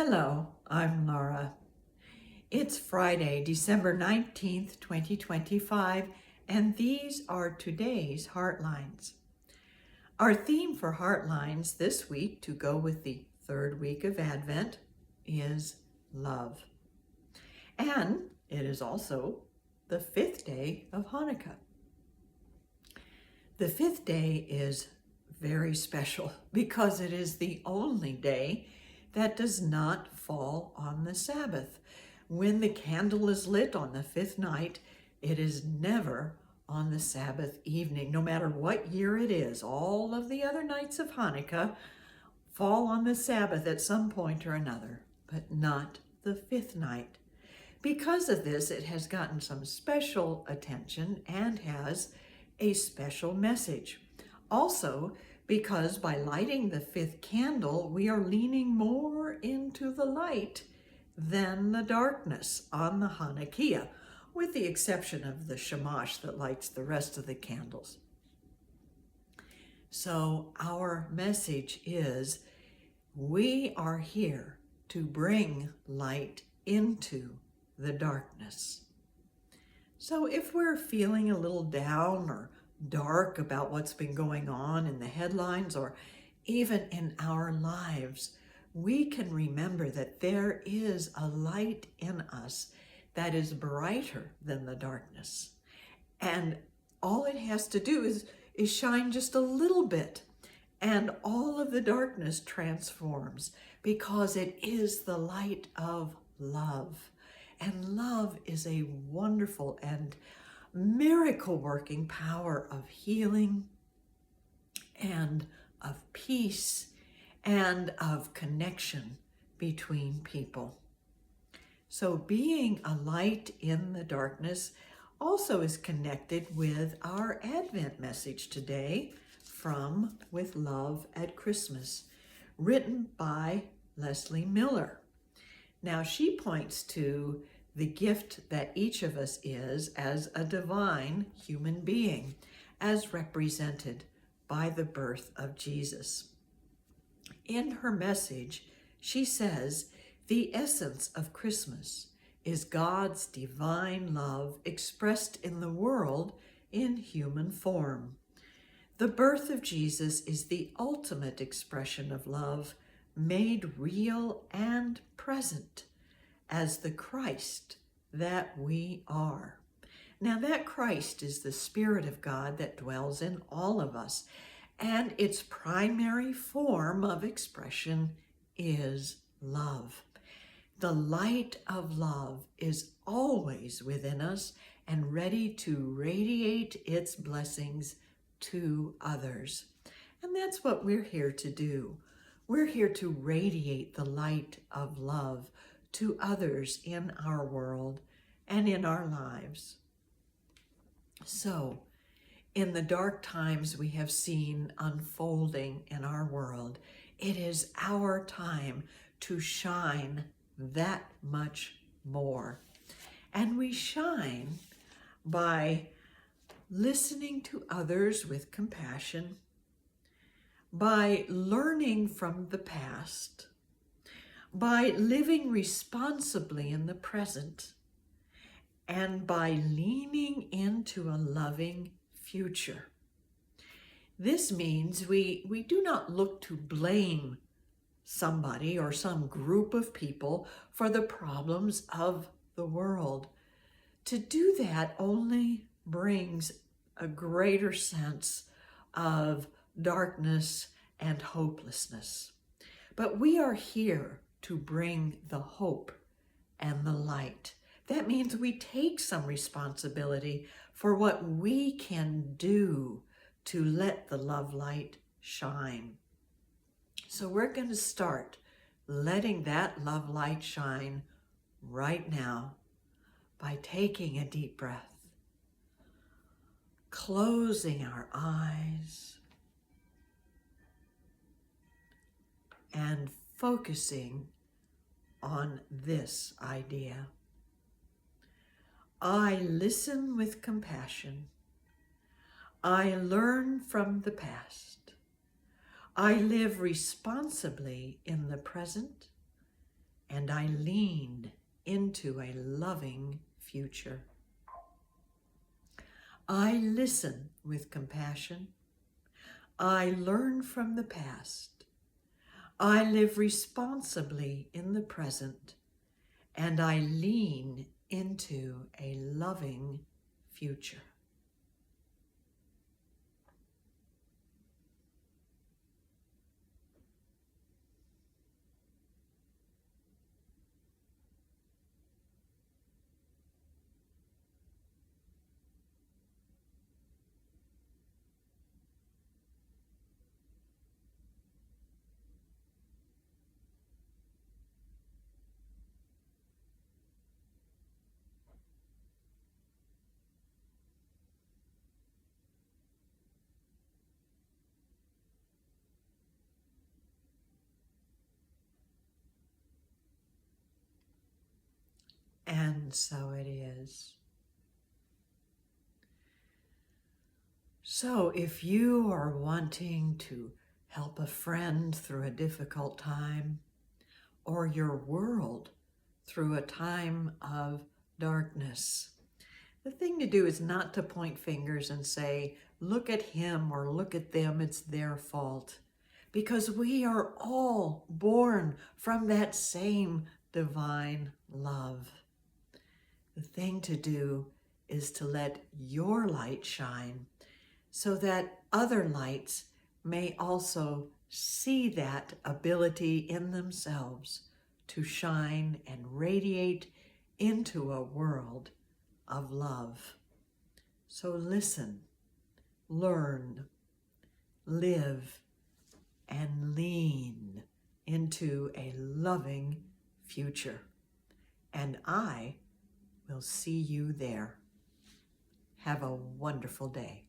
Hello, I'm Laura. It's Friday, December 19th, 2025, and these are today's Heartlines. Our theme for Heartlines this week, to go with the third week of Advent, is love. And it is also the fifth day of Hanukkah. The fifth day is very special because it is the only day that does not fall on the Sabbath. When the candle is lit on the fifth night, it is never on the Sabbath evening, no matter what year it is. All of the other nights of Hanukkah fall on the Sabbath at some point or another, but not the fifth night. Because of this, it has gotten some special attention and has a special message. Also, because by lighting the fifth candle, we are leaning more into the light than the darkness on the Hanukkah, with the exception of the shamash that lights the rest of the candles. So our message is, we are here to bring light into the darkness. So if we're feeling a little down or dark about what's been going on in the headlines or even in our lives, we can remember that there is a light in us that is brighter than the darkness. And all it has to do is shine just a little bit, and all of the darkness transforms because it is the light of love. And love is a wonderful and miracle-working power of healing and of peace and of connection between people. So being a light in the darkness also is connected with our Advent message today from With Love at Christmas, written by Leslie Miller. Now, she points to the gift that each of us is as a divine human being, as represented by the birth of Jesus. In her message, she says, the essence of Christmas is God's divine love expressed in the world in human form. The birth of Jesus is the ultimate expression of love, made real and present as the Christ that we are. Now that Christ is the Spirit of God that dwells in all of us, and its primary form of expression is love. The light of love is always within us and ready to radiate its blessings to others. And that's what we're here to do. We're here to radiate the light of love to others in our world and in our lives. So, in the dark times we have seen unfolding in our world, it is our time to shine that much more. And we shine by listening to others with compassion, by learning from the past, by living responsibly in the present, and by leaning into a loving future. This means we do not look to blame somebody or some group of people for the problems of the world. To do that only brings a greater sense of darkness and hopelessness. But we are here to bring the hope and the light. That means we take some responsibility for what we can do to let the love light shine. So we're going to start letting that love light shine right now by taking a deep breath, closing our eyes, and focusing on this idea. I listen with compassion. I learn from the past. I live responsibly in the present, and I lean into a loving future. I listen with compassion. I learn from the past. I live responsibly in the present, and I lean into a loving future. And so it is. So if you are wanting to help a friend through a difficult time, or your world through a time of darkness, the thing to do is not to point fingers and say, look at him or look at them, it's their fault. Because we are all born from that same divine love. The thing to do is to let your light shine so that other lights may also see that ability in themselves to shine and radiate into a world of love. So listen, learn, live, and lean into a loving future. And I will see you there. Have a wonderful day.